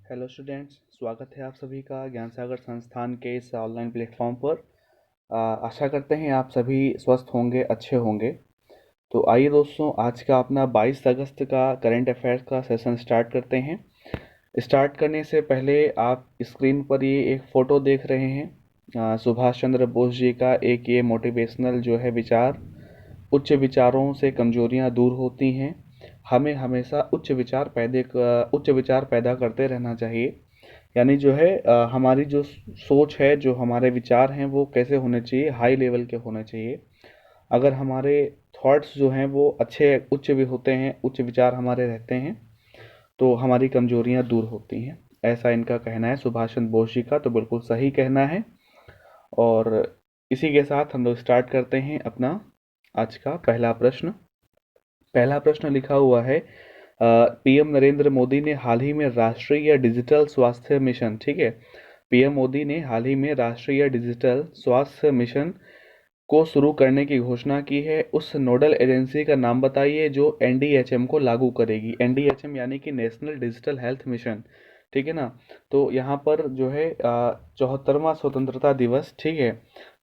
Hello students, स्वागत है आप सभी का ज्ञान सागर संस्थान के इस ऑनलाइन प्लेटफॉर्म पर। आशा करते हैं आप सभी स्वस्थ होंगे, अच्छे होंगे। तो आइए दोस्तों, आज का अपना 22 अगस्त का करंट अफेयर्स का सेशन स्टार्ट करते हैं। स्टार्ट करने से पहले आप स्क्रीन पर ये एक फ़ोटो देख रहे हैं, सुभाष चंद्र बोस जी का। एक ये मोटिवेशनल जो है विचार, उच्च विचारों से कमजोरियां दूर होती हैं। हमें हमेशा उच्च विचार पैदा करते रहना चाहिए। यानी जो है हमारी जो सोच है, जो हमारे विचार हैं, वो कैसे होने चाहिए, हाई लेवल के होने चाहिए। अगर हमारे थॉट्स जो हैं वो अच्छे उच्च भी होते हैं, उच्च विचार हमारे रहते हैं, तो हमारी कमजोरियां दूर होती हैं। ऐसा इनका कहना है, सुभाष चंद्र बोस जी का। तो बिल्कुल सही कहना है। और इसी के साथ हम लोग स्टार्ट करते हैं अपना आज का पहला प्रश्न। पहला प्रश्न लिखा हुआ है, पीएम नरेंद्र मोदी ने हाल ही में राष्ट्रीय डिजिटल स्वास्थ्य मिशन, ठीक है, पीएम मोदी ने हाल ही में राष्ट्रीय डिजिटल स्वास्थ्य मिशन को शुरू करने की घोषणा की है। उस नोडल एजेंसी का नाम बताइए जो एनडीएचएम को लागू करेगी। एनडीएचएम यानी कि नेशनल डिजिटल हेल्थ मिशन, ठीक है ना। तो यहाँ पर जो है 74वां स्वतंत्रता दिवस, ठीक है,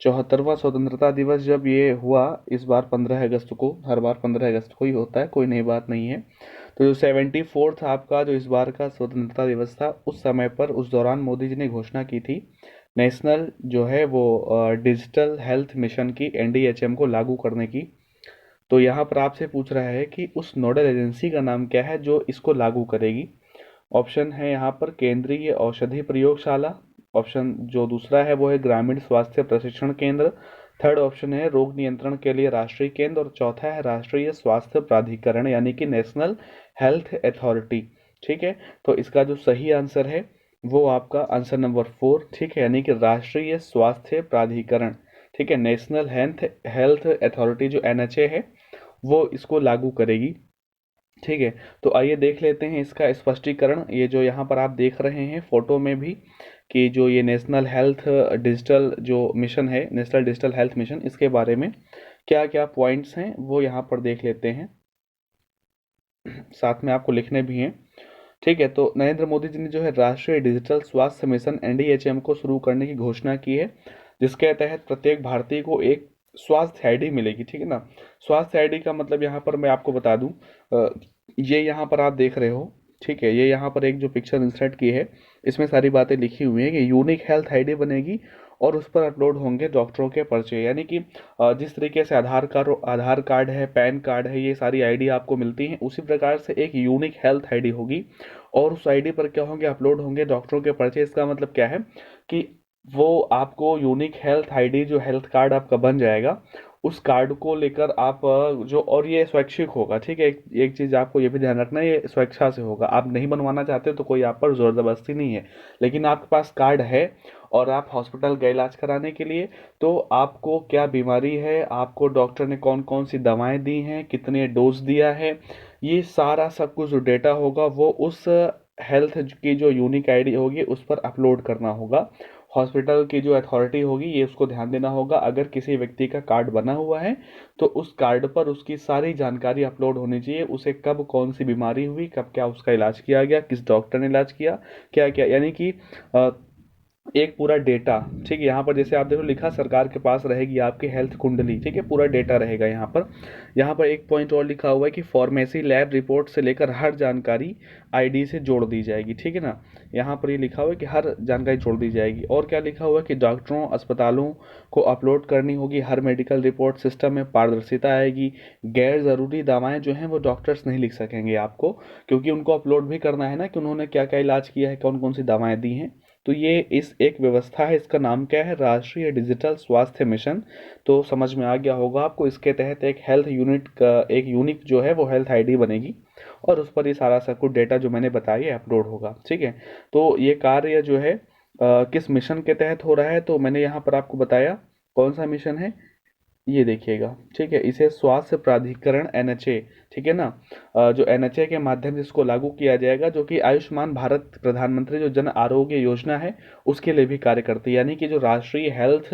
74वां स्वतंत्रता दिवस जब ये हुआ, इस बार 15 अगस्त को, हर बार 15 अगस्त को ही होता है, कोई नई बात नहीं है। तो जो 74th आपका जो इस बार का स्वतंत्रता दिवस था, उस समय पर उस दौरान मोदी जी ने घोषणा की थी नेशनल जो है वो डिजिटल हेल्थ मिशन की, एनडीएचएम को लागू करने की। तो यहाँ पर आपसे पूछ रहा है कि उस नोडल एजेंसी का नाम क्या है जो इसको लागू करेगी। ऑप्शन है यहाँ पर केंद्रीय औषधि प्रयोगशाला। ऑप्शन जो दूसरा है वो है ग्रामीण स्वास्थ्य प्रशिक्षण केंद्र। थर्ड ऑप्शन है रोग नियंत्रण के लिए राष्ट्रीय केंद्र। और चौथा है राष्ट्रीय स्वास्थ्य प्राधिकरण यानी कि नेशनल हेल्थ अथॉरिटी। ठीक है, तो इसका जो सही आंसर है वो आपका आंसर नंबर 4, ठीक है, यानी कि राष्ट्रीय स्वास्थ्य प्राधिकरण, ठीक है, नेशनल हेल्थ हेल्थ अथॉरिटी जो एनएचए है वो इसको लागू करेगी। ठीक है, तो आइए देख लेते हैं इसका स्पष्टीकरण। ये जो यहाँ पर आप देख रहे हैं फोटो में भी, कि जो ये नेशनल हेल्थ डिजिटल जो मिशन है, नेशनल डिजिटल हेल्थ मिशन, इसके बारे में क्या क्या पॉइंट्स हैं वो यहाँ पर देख लेते हैं, साथ में आपको लिखने भी हैं। ठीक है, तो नरेंद्र मोदी जी ने जो है राष्ट्रीय डिजिटल स्वास्थ्य मिशन एनडीएचएम को शुरू करने की घोषणा की है, जिसके तहत प्रत्येक भारतीय को एक स्वास्थ्य आईडी मिलेगी। ठीक है ना। स्वास्थ्य आईडी का मतलब यहाँ पर मैं आपको बता दूं, ये यहाँ पर आप देख रहे हो, ठीक है, ये यहाँ पर एक जो पिक्चर इंसर्ट की है, इसमें सारी बातें लिखी हुई हैं कि यूनिक हेल्थ आईडी बनेगी और उस पर अपलोड होंगे डॉक्टरों के पर्चे। यानी कि जिस तरीके से आधार कार्ड है, पैन कार्ड है, ये सारी आईडी आपको मिलती हैं, उसी प्रकार से एक यूनिक हेल्थ आईडी होगी। और उस आईडी पर क्या होंगे, अपलोड होंगे डॉक्टरों के पर्चे। इसका मतलब क्या है कि वो आपको यूनिक हेल्थ आईडी, जो हेल्थ कार्ड आपका बन जाएगा, उस कार्ड को लेकर आप जो, और ये स्वैच्छिक होगा। ठीक है, एक चीज़ आपको ये भी ध्यान रखना है, ये स्वेच्छा से होगा। आप नहीं बनवाना चाहते तो कोई आप पर जोर जबरदस्ती नहीं है, लेकिन आपके पास कार्ड है और आप हॉस्पिटल गए इलाज कराने के लिए, तो आपको क्या बीमारी है, आपको डॉक्टर ने कौन कौन सी दवाएं दी हैं, कितने डोज दिया है, ये सारा सब कुछ जो डेटा होगा वो उस हेल्थ की जो यूनिक आईडी होगी उस पर अपलोड करना होगा। हॉस्पिटल की जो अथॉरिटी होगी ये उसको ध्यान देना होगा। अगर किसी व्यक्ति का कार्ड बना हुआ है तो उस कार्ड पर उसकी सारी जानकारी अपलोड होनी चाहिए। उसे कब कौन सी बीमारी हुई, कब क्या उसका इलाज किया गया, किस डॉक्टर ने इलाज किया, क्या क्या, यानी कि एक पूरा डेटा। ठीक है, यहाँ पर जैसे आप देखो लिखा, सरकार के पास रहेगी आपकी हेल्थ कुंडली। ठीक है, पूरा डेटा रहेगा यहाँ पर। यहाँ पर एक पॉइंट और लिखा हुआ है कि फार्मेसी लैब रिपोर्ट से लेकर हर जानकारी आईडी से जोड़ दी जाएगी। ठीक है ना, यहाँ पर ये लिखा हुआ है कि हर जानकारी जोड़ दी जाएगी। और क्या लिखा हुआ है कि डॉक्टरों, अस्पतालों को अपलोड करनी होगी हर मेडिकल रिपोर्ट। सिस्टम में पारदर्शिता आएगी। गैर ज़रूरी दवाएं जो हैं वो डॉक्टर्स नहीं लिख सकेंगे आपको, क्योंकि उनको अपलोड भी करना है ना कि उन्होंने क्या क्या इलाज किया है, कौन कौन सी दवाएं दी हैं। तो ये इस एक व्यवस्था है, इसका नाम क्या है, राष्ट्रीय डिजिटल स्वास्थ्य मिशन। तो समझ में आ गया होगा आपको। इसके तहत एक हेल्थ यूनिट का एक यूनिक जो है वो हेल्थ आईडी बनेगी और उस पर ये सारा सब कुछ डेटा जो मैंने बताया अपलोड होगा। ठीक है, तो ये कार्य जो है किस मिशन के तहत हो रहा है, तो मैंने यहाँ पर आपको बताया कौन सा मिशन है, ये देखिएगा। ठीक है, इसे स्वास्थ्य प्राधिकरण एनएचए, ठीक है ना, जो एनएचए के माध्यम से इसको लागू किया जाएगा, जो कि आयुष्मान भारत प्रधानमंत्री जो जन आरोग्य योजना है उसके लिए भी कार्य करती है। यानी कि जो राष्ट्रीय हेल्थ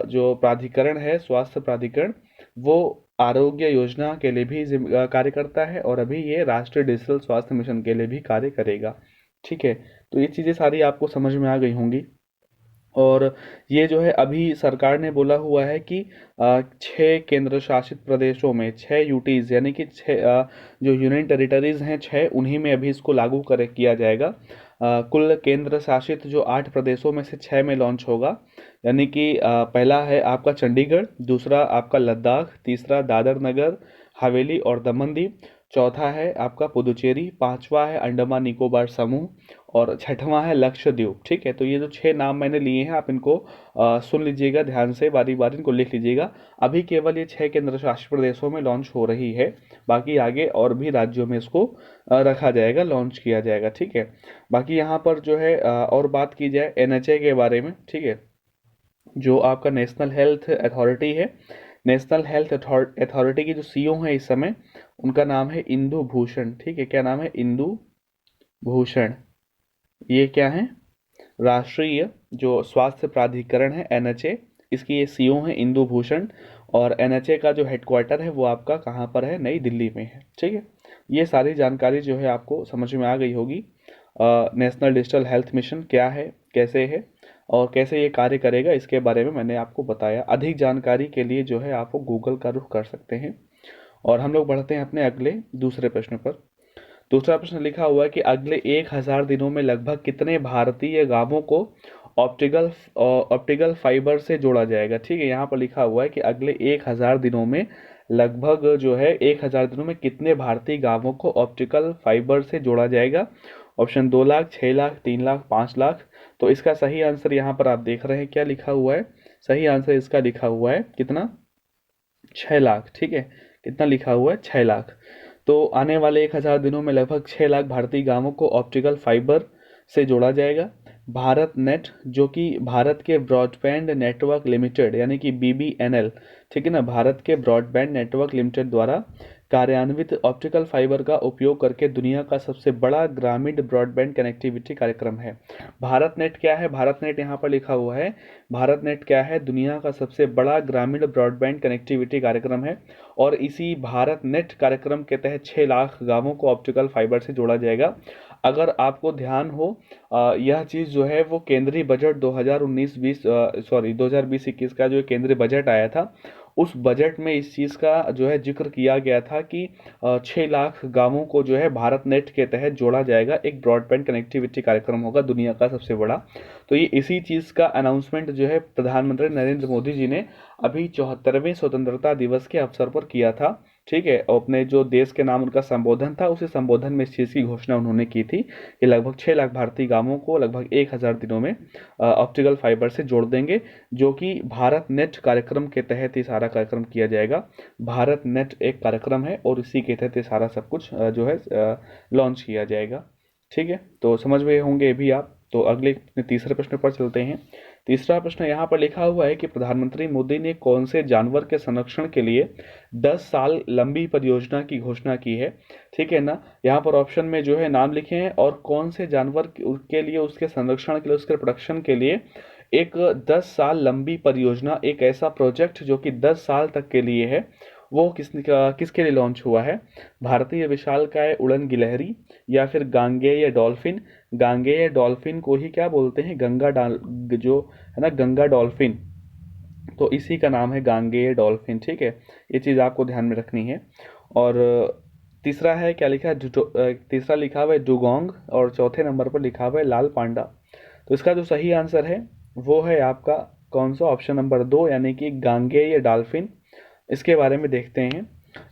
जो प्राधिकरण है, स्वास्थ्य प्राधिकरण, वो आरोग्य योजना के लिए भी कार्य करता है और अभी ये राष्ट्रीय डिजिटल स्वास्थ्य मिशन के लिए भी कार्य करेगा। ठीक है, तो ये चीज़ें सारी आपको समझ में आ गई होंगी। और ये जो है अभी सरकार ने बोला हुआ है कि 6 केंद्र शासित प्रदेशों में 6 यूटीज़ यानी कि जो यूनियन टेरिटरीज़ हैं 6 उन्हीं में अभी इसको लागू कर किया जाएगा। कुल केंद्र शासित जो 8 प्रदेशों में से 6 में लॉन्च होगा। यानी कि पहला है आपका चंडीगढ़, दूसरा आपका लद्दाख, तीसरा दादर नगर हवेली और दमन दीव, चौथा है आपका पुदुचेरी, पांचवा है अंडमान निकोबार समूह और छठवां है लक्षद्वीप। ठीक है, तो ये जो 6 नाम मैंने लिए हैं आप इनको सुन लीजिएगा ध्यान से, बारी बारी इनको लिख लीजिएगा। अभी केवल ये 6 केंद्र शासित प्रदेशों में लॉन्च हो रही है, बाकी आगे और भी राज्यों में इसको रखा जाएगा, लॉन्च किया जाएगा। ठीक है, बाकी यहाँ पर जो है और बात की जाए एनएचए के बारे में। ठीक है, जो आपका नेशनल हेल्थ अथॉरिटी है, नेशनल हेल्थ अथॉरिटी की जो सीईओ है इस समय, उनका नाम है इंदु भूषण। ठीक है, क्या नाम है? इंदु भूषण। ये क्या है? राष्ट्रीय जो स्वास्थ्य प्राधिकरण है एनएचए, इसकी ये सीईओ है इंदु भूषण। और एनएचए का जो हेडक्वार्टर है वो आपका कहाँ पर है? नई दिल्ली में है। ठीक है, ये सारी जानकारी जो है आपको समझ में आ गई होगी। नेशनल डिजिटल हेल्थ मिशन क्या है, कैसे है और कैसे ये कार्य करेगा, इसके बारे में मैंने आपको बताया। अधिक जानकारी के लिए जो है आप गूगल का रुख कर सकते हैं। और हम लोग बढ़ते हैं अपने अगले दूसरे प्रश्न पर। दूसरा प्रश्न लिखा हुआ है कि अगले 1000 दिनों में लगभग कितने भारतीय गांवों को ऑप्टिकल ऑप्टिकल फाइबर से जोड़ा जाएगा। ठीक है, यहाँ पर लिखा हुआ है कि अगले 1000 दिनों में लगभग जो है 1000 दिनों में कितने भारतीय गांवों को ऑप्टिकल फाइबर से जोड़ा जाएगा। ऑप्शन 2 लाख, 6 लाख, 3 लाख, 5 लाख। तो इसका सही आंसर यहाँ पर आप देख रहे हैं क्या लिखा हुआ है। सही आंसर इसका लिखा हुआ है कितना? 6 लाख। ठीक है, कितना लिखा हुआ है? 6 लाख। तो आने वाले 1000 दिनों में लगभग 6 लाख भारतीय गांवों को ऑप्टिकल फाइबर से जोड़ा जाएगा। भारत नेट, जो कि भारत के ब्रॉडबैंड नेटवर्क लिमिटेड यानी कि बीबीएनएल, ठीक है ना, भारत के ब्रॉडबैंड नेटवर्क लिमिटेड द्वारा कार्यान्वित ऑप्टिकल फाइबर का उपयोग करके दुनिया का सबसे बड़ा ग्रामीण ब्रॉडबैंड कनेक्टिविटी कार्यक्रम है। भारत नेट क्या है? भारत नेट यहाँ पर लिखा हुआ है, भारत नेट क्या है? दुनिया का सबसे बड़ा ग्रामीण ब्रॉडबैंड कनेक्टिविटी कार्यक्रम है। और इसी भारत नेट कार्यक्रम के तहत 6 लाख गांवों को ऑप्टिकल फाइबर से जोड़ा जाएगा। अगर आपको ध्यान हो, यह चीज़ जो है वो केंद्रीय बजट 2019-20 सॉरी 2020-21 का जो केंद्रीय बजट आया था, उस बजट में इस चीज़ का जो है जिक्र किया गया था कि 6 लाख गांवों को जो है भारत नेट के तहत जोड़ा जाएगा। एक ब्रॉडबैंड कनेक्टिविटी कार्यक्रम होगा दुनिया का सबसे बड़ा। तो ये इसी चीज़ का अनाउंसमेंट जो है प्रधानमंत्री नरेंद्र मोदी जी ने अभी 74वें स्वतंत्रता दिवस के अवसर पर किया था। ठीक है, और अपने जो देश के नाम उनका संबोधन था, उसी संबोधन में इस चीज़ की घोषणा उन्होंने की थी कि लगभग 6 लाख भारतीय गांवों को लगभग 1000 दिनों में ऑप्टिकल फाइबर से जोड़ देंगे, जो कि भारत नेट कार्यक्रम के तहत ही सारा कार्यक्रम किया जाएगा। भारत नेट एक कार्यक्रम है और इसी के तहत ये सारा सब कुछ जो है लॉन्च किया जाएगा। ठीक है, तो समझ गए होंगे भी आप। तो अगले तीसरे प्रश्न पर चलते हैं। तीसरा प्रश्न यहाँ पर लिखा हुआ है कि प्रधानमंत्री मोदी ने कौन से जानवर के संरक्षण के लिए 10 साल लंबी परियोजना की घोषणा की है। ठीक है ना, यहाँ पर ऑप्शन में जो है नाम लिखे हैं और कौन से जानवर के लिए, उसके संरक्षण के लिए, उसके प्रोटेक्शन के लिए एक 10 साल लंबी परियोजना, एक ऐसा प्रोजेक्ट जो कि 10 साल तक के लिए है, वो किसके लिए लॉन्च हुआ है। भारतीय विशालकाय उड़न गिलहरी या फिर गांगेय डॉल्फिन। गांगेय डॉल्फिन को ही क्या बोलते हैं? गंगा डाल जो है ना, गंगा डॉल्फिन, तो इसी का नाम है गांगेय डॉल्फिन। ठीक है, ये चीज़ आपको ध्यान में रखनी है। और तीसरा है क्या लिखा है? तीसरा लिखा हुआ है डुगोंग और चौथे नंबर पर लिखा हुआ है लाल पांडा। तो इसका जो सही आंसर है वो है आपका कौन सा? ऑप्शन नंबर 2 यानी कि गांगेय डॉल्फिन। इसके बारे में देखते हैं।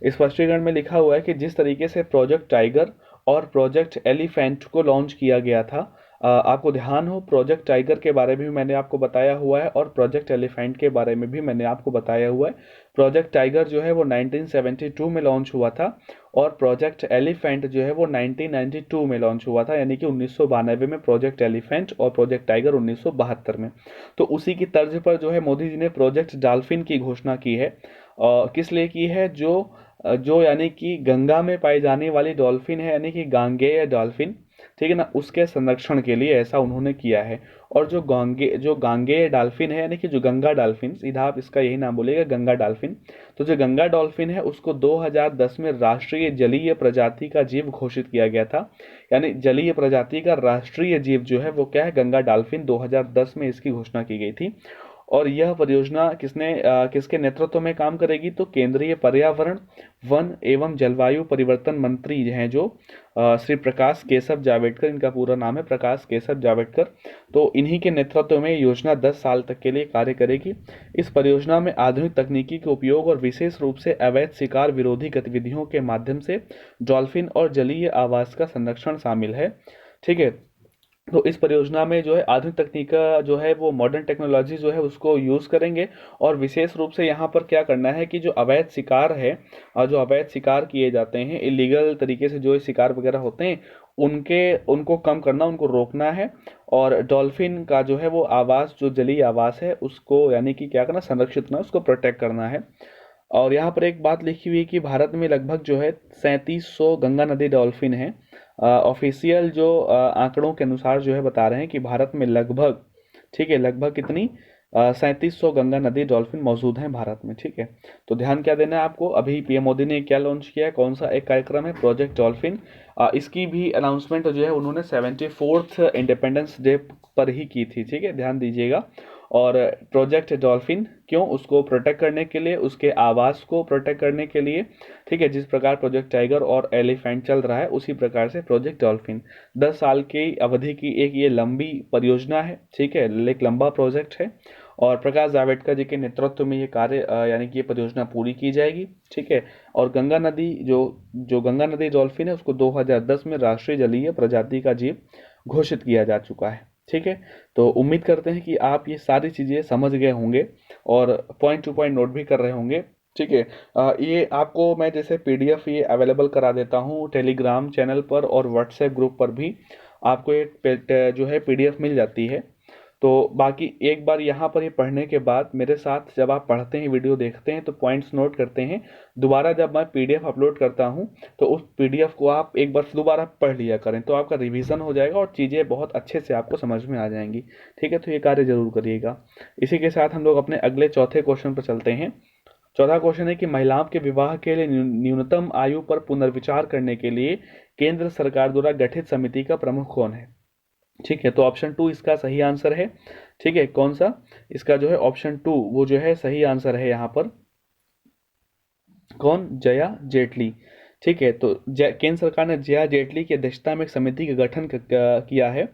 स्पष्टीकरण में लिखा हुआ है कि जिस तरीके से प्रोजेक्ट टाइगर और प्रोजेक्ट एलिफेंट को लॉन्च किया गया था, आपको ध्यान हो प्रोजेक्ट टाइगर के बारे में भी मैंने आपको बताया हुआ है और प्रोजेक्ट एलिफेंट के बारे में भी मैंने आपको बताया हुआ है। प्रोजेक्ट टाइगर जो है वो 1972 में लॉन्च हुआ था और प्रोजेक्ट एलिफेंट जो है वो 1992 में लॉन्च हुआ था, यानी कि 1992 में प्रोजेक्ट एलिफेंट और प्रोजेक्ट टाइगर 1972 में। तो उसी की तर्ज पर जो है मोदी जी ने प्रोजेक्ट डॉल्फिन की घोषणा की है। किस लिए की है? जो यानी कि गंगा में पाई जाने वाली डॉल्फिन है, यानी कि गांगेय डॉल्फिन। ठीक है ना, उसके संरक्षण के लिए ऐसा उन्होंने किया है। और जो गांगे डॉल्फिन है, यानी कि जो गंगा डॉल्फिन, सीधा आप इसका यही नाम बोलिएगा, गंगा डॉल्फिन। तो जो गंगा डॉल्फिन है उसको 2010 में राष्ट्रीय जलीय प्रजाति का जीव घोषित किया गया था। यानी जलीय प्रजाति का राष्ट्रीय जीव जो है वो क्या है, गंगा डॉल्फिन। 2010 में इसकी घोषणा की गई थी। और यह परियोजना किसके नेतृत्व में काम करेगी, तो केंद्रीय पर्यावरण, वन एवं जलवायु परिवर्तन मंत्री हैं जो श्री प्रकाश केशव जावड़ेकर, इनका पूरा नाम है प्रकाश केशव जावड़ेकर। तो इन्हीं के नेतृत्व में योजना 10 साल तक के लिए कार्य करेगी। इस परियोजना में आधुनिक तकनीकी के उपयोग और विशेष रूप से अवैध शिकार विरोधी गतिविधियों के माध्यम से डॉल्फिन और जलीय आवास का संरक्षण शामिल है। ठीक है, तो इस परियोजना में जो है आधुनिक तकनीक का जो है वो मॉडर्न टेक्नोलॉजी जो है उसको यूज़ करेंगे। और विशेष रूप से यहाँ पर क्या करना है कि जो अवैध शिकार है और जो अवैध शिकार किए जाते हैं, इलीगल तरीके से जो शिकार वगैरह होते हैं, उनको कम करना, उनको रोकना है। और डॉल्फिन का जो है वो आवास, जो जलीय आवास है उसको यानी कि क्या करना, संरक्षित करना, उसको प्रोटेक्ट करना है। और यहाँ पर एक बात लिखी हुई है कि भारत में लगभग जो है 3700 गंगा नदी डॉल्फिन है। ऑफिशियल जो आंकड़ों के अनुसार जो है बता रहे हैं कि भारत में लगभग, ठीक है, लगभग कितनी 3700 गंगा नदी डॉल्फिन मौजूद हैं भारत में। ठीक है, तो ध्यान क्या देना है आपको, अभी पीएम मोदी ने क्या लॉन्च किया है, कौन सा एक कार्यक्रम है, प्रोजेक्ट डॉल्फिन। इसकी भी अनाउंसमेंट जो है उन्होंने 74th इंडिपेंडेंस डे पर ही की थी। ठीक है, ध्यान दीजिएगा। और प्रोजेक्ट डॉल्फिन क्यों, उसको प्रोटेक्ट करने के लिए, उसके आवास को प्रोटेक्ट करने के लिए। ठीक है, जिस प्रकार प्रोजेक्ट टाइगर और एलिफेंट चल रहा है उसी प्रकार से प्रोजेक्ट डॉल्फिन 10 साल की अवधि की एक ये लंबी परियोजना है। ठीक है, एक लंबा प्रोजेक्ट है। और प्रकाश जावड़ेकर जी के नेतृत्व में ये कार्य यानी कि ये परियोजना पूरी की जाएगी। ठीक है, और गंगा नदी जो गंगा नदी डॉल्फिन है उसको 2010 में राष्ट्रीय जलीय प्रजाति का जीव घोषित किया जा चुका है। ठीक है, तो उम्मीद करते हैं कि आप ये सारी चीज़ें समझ गए होंगे और पॉइंट टू पॉइंट नोट भी कर रहे होंगे। ठीक है, ये आपको मैं जैसे पीडीएफ ये अवेलेबल करा देता हूँ टेलीग्राम चैनल पर और व्हाट्सएप ग्रुप पर भी आपको ये जो है पीडीएफ मिल जाती है। तो बाकी एक बार यहाँ पर ये पढ़ने के बाद मेरे साथ जब आप पढ़ते हैं, वीडियो देखते हैं, तो पॉइंट्स नोट करते हैं, दोबारा जब मैं पीडीएफ अपलोड करता हूँ तो उस पीडीएफ को आप एक बार दोबारा पढ़ लिया करें, तो आपका रिवीजन हो जाएगा और चीज़ें बहुत अच्छे से आपको समझ में आ जाएंगी। ठीक है, तो ये कार्य जरूर करिएगा। इसी के साथ हम लोग अपने अगले चौथे क्वेश्चन पर चलते हैं। चौथा क्वेश्चन है कि महिलाओं के विवाह के लिए न्यूनतम आयु पर पुनर्विचार करने के लिए केंद्र सरकार द्वारा गठित समिति का प्रमुख कौन है। ठीक है, तो ऑप्शन 2 इसका सही आंसर है। ठीक है, कौन सा, इसका जो है ऑप्शन 2 वो जो है सही आंसर है यहाँ पर। कौन, जया जेटली। ठीक है, तो केंद्र सरकार ने जया जेटली की अध्यक्षता में एक समिति का गठन किया है।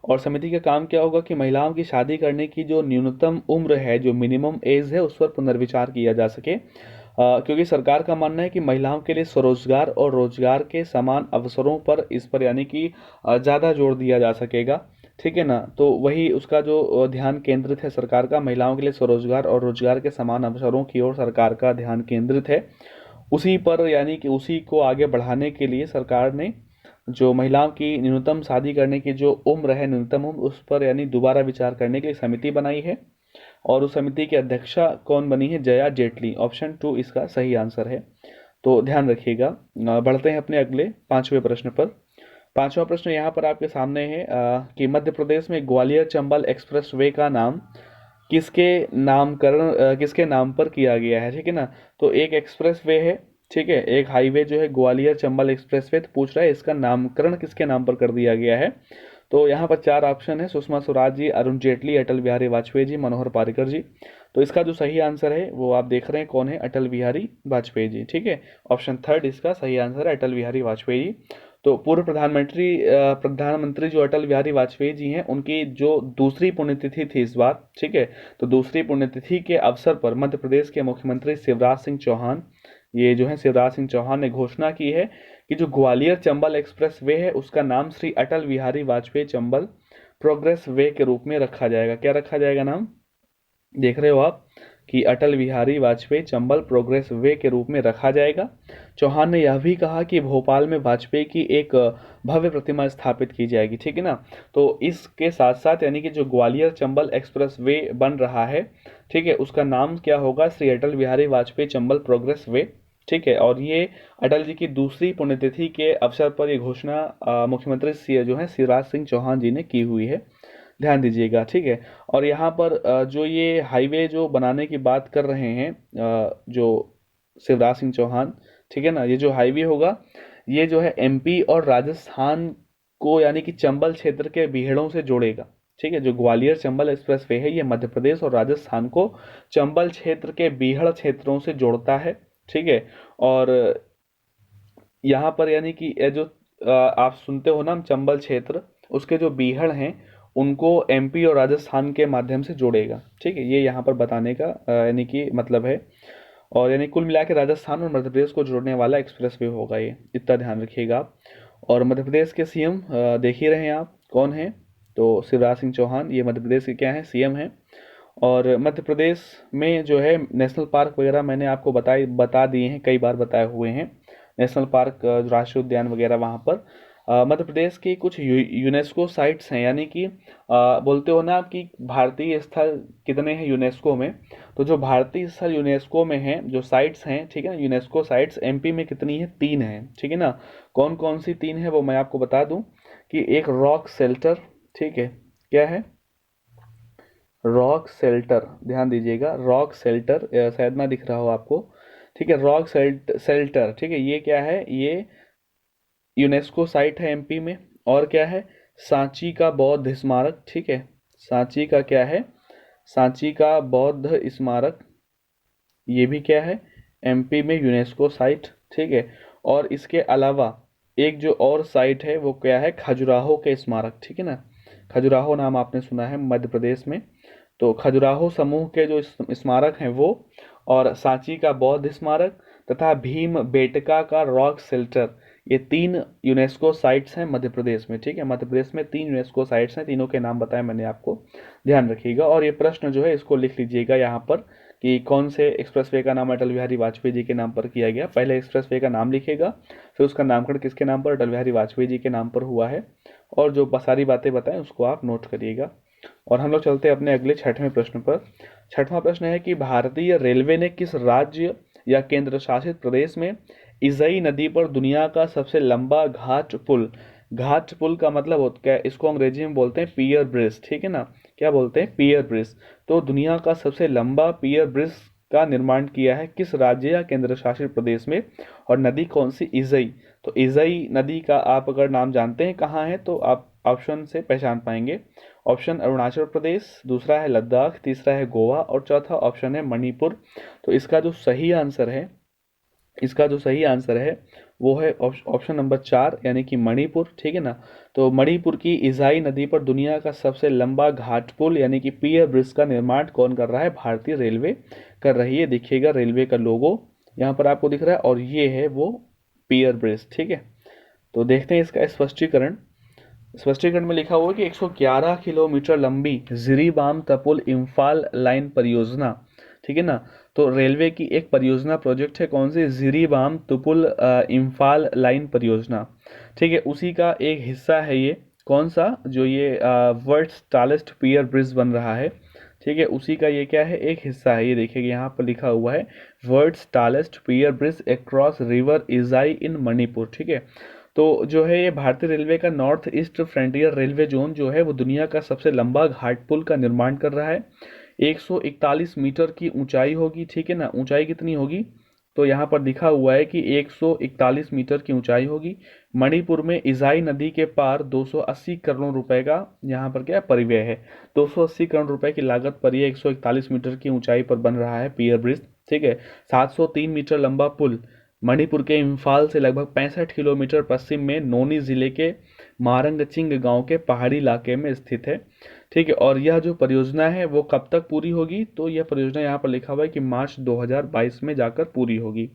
और समिति का काम क्या होगा कि महिलाओं की शादी करने की जो न्यूनतम उम्र है, जो मिनिमम एज है, उस पर पुनर्विचार किया जा सके। क्योंकि सरकार का मानना है कि महिलाओं के लिए स्वरोजगार और रोजगार के समान अवसरों पर इस पर यानी कि ज़्यादा जोर दिया जा सकेगा। ठीक है ना, तो वही उसका जो ध्यान केंद्रित है सरकार का, महिलाओं के लिए स्वरोजगार और रोजगार के समान अवसरों की ओर सरकार का ध्यान केंद्रित है। उसी पर यानी कि उसी को आगे बढ़ाने के लिए सरकार ने जो महिलाओं की न्यूनतम शादी करने की जो उम्र है, न्यूनतम उम्र, उस पर यानी दोबारा विचार करने के लिए समिति बनाई है। और उस समिति की अध्यक्षा कौन बनी है, जया जेटली। ऑप्शन 2 इसका सही आंसर है, तो ध्यान रखिएगा। बढ़ते हैं अपने अगले 5वें प्रश्न पर। 5वां प्रश्न यहाँ पर आपके सामने है कि मध्य प्रदेश में ग्वालियर चंबल एक्सप्रेस वे का नाम किसके नाम पर किया गया है। ठीक है ना, तो एक एक्सप्रेस वे है, ठीक है, एक हाईवे जो है ग्वालियर चंबल एक्सप्रेस वे, तो पूछ रहा है इसका नामकरण किसके नाम पर कर दिया गया है। तो यहाँ पर 4 ऑप्शन है, सुषमा स्वराज जी, अरुण जेटली, अटल बिहारी वाजपेयी जी, मनोहर पर्रिकर जी। तो इसका जो सही आंसर है वो आप देख रहे हैं कौन है, अटल बिहारी वाजपेयी जी। ठीक है, ऑप्शन 3 इसका सही आंसर है, अटल बिहारी वाजपेयी जी। तो पूर्व प्रधानमंत्री जो अटल बिहारी वाजपेयी जी हैं, उनकी जो दूसरी पुण्यतिथि थी इस बार। ठीक है, तो दूसरी पुण्यतिथि के अवसर पर मध्य प्रदेश के मुख्यमंत्री शिवराज सिंह चौहान, ये जो है शिवराज सिंह चौहान ने घोषणा की है कि जो ग्वालियर चंबल एक्सप्रेस वे है उसका नाम श्री अटल बिहारी वाजपेयी चंबल प्रोग्रेस वे के रूप में रखा जाएगा। क्या रखा जाएगा नाम, देख रहे हो आप कि अटल बिहारी वाजपेयी चंबल प्रोग्रेस वे के रूप में रखा जाएगा। चौहान ने यह भी कहा कि भोपाल में वाजपेयी की एक भव्य प्रतिमा स्थापित की जाएगी। ठीक है ना, तो इसके साथ साथ यानी कि जो ग्वालियर चंबल एक्सप्रेस वे बन रहा है, ठीक है, उसका नाम क्या होगा, श्री अटल बिहारी वाजपेयी चंबल प्रोग्रेस वे। ठीक है। और ये अटल जी की दूसरी पुण्यतिथि के अवसर पर ये घोषणा मुख्यमंत्री जो है शिवराज सिंह चौहान जी ने की हुई है, ध्यान दीजिएगा। ठीक है। और यहाँ पर जो ये हाईवे जो बनाने की बात कर रहे हैं जो शिवराज सिंह चौहान, ठीक है ना, ये जो हाईवे होगा ये जो है एमपी और राजस्थान को यानी कि चंबल क्षेत्र के बीहड़ों से जोड़ेगा। ठीक है। जो ग्वालियर चंबल एक्सप्रेस वे है ये मध्य प्रदेश और राजस्थान को चंबल क्षेत्र के बीहड़ क्षेत्रों से जोड़ता है। ठीक है। और यहाँ पर यानी कि ये जो आप सुनते हो ना चंबल क्षेत्र, उसके जो बीहड़ हैं उनको एमपी और राजस्थान के माध्यम से जोड़ेगा। ठीक है। ये यहाँ पर बताने का यानी कि मतलब है। और यानी कुल मिला के राजस्थान और मध्य प्रदेश को जोड़ने वाला एक्सप्रेसवे होगा ये, इतना ध्यान रखिएगा आप। और मध्य प्रदेश के सीएम देख ही रहे हैं आप कौन है, तो शिवराज सिंह चौहान ये मध्य प्रदेश के क्या है, सीएम हैं। और मध्य प्रदेश में जो है नेशनल पार्क वगैरह मैंने आपको बता दिए हैं, कई बार बताए हुए हैं। नेशनल पार्क राष्ट्रीय उद्यान वगैरह वहाँ पर मध्य प्रदेश की कुछ यूनेस्को साइट्स हैं, यानी कि बोलते हो ना आप कि भारतीय स्थल कितने हैं यूनेस्को में, तो जो भारतीय स्थल यूनेस्को में हैं जो साइट्स हैं, ठीक है ना, यूनेस्को साइट्स एमपी में कितनी है, 3 हैं। ठीक है ना। कौन कौन सी 3 है वो मैं आपको बता दूं कि एक रॉक शेल्टर, ठीक है, क्या है, रॉक शेल्टर, ध्यान दीजिएगा, रॉक शेल्टर, शायद ना दिख रहा हो आपको। ठीक है, रॉक शेल्टर, ठीक है, ये क्या है, ये यूनेस्को साइट है एमपी में। और क्या है, सांची का बौद्ध स्मारक, ठीक है, सांची का क्या है, सांची का बौद्ध स्मारक, ये भी क्या है, एमपी में यूनेस्को साइट। ठीक है। और इसके अलावा एक जो और साइट है वो क्या है, खजुराहो के स्मारक, ठीक है ना, खजुराहो नाम आपने सुना है मध्य प्रदेश में, तो खजुराहो समूह के जो स्मारक हैं वो, और सांची का बौद्ध स्मारक तथा भीम बेटका का रॉक शेल्टर, ये 3 यूनेस्को साइट्स हैं मध्य प्रदेश में। ठीक है, मध्य प्रदेश में 3 यूनेस्को साइट्स हैं, तीनों के नाम बताए मैंने आपको, ध्यान रखिएगा। और ये प्रश्न जो है इसको लिख लीजिएगा यहाँ पर कि कौन से एक्सप्रेसवे का नाम अटल बिहारी वाजपेयी जी के नाम पर किया गया। पहले एक्सप्रेसवे का नाम लिखेगा, फिर उसका नामकरण किसके नाम पर, अटल बिहारी वाजपेयी जी के नाम पर हुआ है। और जो सारी बातें बताएं उसको आप नोट करिएगा। और हम लोग चलते हैं अपने अगले 6वें प्रश्न पर। 6वां प्रश्न है कि भारतीय रेलवे ने किस राज्य या केंद्र शासित प्रदेश में इजई नदी पर दुनिया का सबसे लंबा घाट पुल, घाट पुल का मतलब होता है, इसको अंग्रेजी में बोलते हैं पियर ब्रिज, ठीक है ना, क्या बोलते हैं, पियर ब्रिज। तो दुनिया का सबसे लंबा पियर ब्रिज का निर्माण किया है किस राज्य या केंद्र शासित प्रदेश में, और नदी कौन सी, इजई। तो इजई नदी का आप अगर नाम जानते हैं कहाँ है तो आप ऑप्शन से पहचान पाएंगे। ऑप्शन अरुणाचल प्रदेश, दूसरा है लद्दाख, तीसरा है गोवा और चौथा ऑप्शन है मणिपुर। तो इसका जो सही आंसर है वो है ऑप्शन नंबर 4 यानी कि मणिपुर। ठीक है ना। तो मणिपुर की इजाई नदी पर दुनिया का सबसे लंबा घाट पुल यानी कि पियर ब्रिज का निर्माण कौन कर रहा है, भारतीय रेलवे कर रही है। देखिएगा रेलवे का लोगो यहाँ पर आपको दिख रहा है और ये है वो पियर ब्रिज। ठीक है। तो देखते हैं इसका स्पष्टीकरण। स्पष्टीकरण में लिखा हुआ है कि 111 किलोमीटर लंबी जिरीबाम तपुल इम्फाल लाइन परियोजना, ठीक है ना, तो रेलवे की एक परियोजना प्रोजेक्ट है, कौन सी, जिरीबाम तुपुल इम्फाल लाइन परियोजना। ठीक है, उसी का एक हिस्सा है ये, कौन सा, जो ये वर्ल्ड्स टालेस्ट पियर ब्रिज बन रहा है। ठीक है, उसी का ये क्या है, एक हिस्सा है। ये देखिए यहाँ पर लिखा हुआ है world's tallest pier bridge across river इजाई इन मणिपुर। ठीक है। तो जो है ये भारतीय रेलवे का north east frontier railway zone जो है वो दुनिया का सबसे लंबा घाट पुल का निर्माण कर रहा है। 141 मीटर की ऊंचाई होगी। ठीक है ना, ऊंचाई कितनी होगी, तो यहाँ पर लिखा हुआ है कि 141 मीटर की ऊंचाई होगी। मणिपुर में इजाई नदी के पार 280 करोड़ रुपए का यहाँ पर क्या परिव्यय है, 280 करोड़ रुपए की लागत पर यह 141 मीटर की ऊंचाई पर बन रहा है पियर ब्रिज। ठीक है। 703 मीटर लंबा पुल मणिपुर के इम्फाल से लगभग 65 किलोमीटर पश्चिम में नोनी जिले के मारंगचिंग गांव के पहाड़ी इलाके में स्थित है। ठीक है। और यह जो परियोजना है वो कब तक पूरी होगी, तो यह परियोजना यहाँ पर लिखा हुआ है कि मार्च 2022 में जाकर पूरी होगी।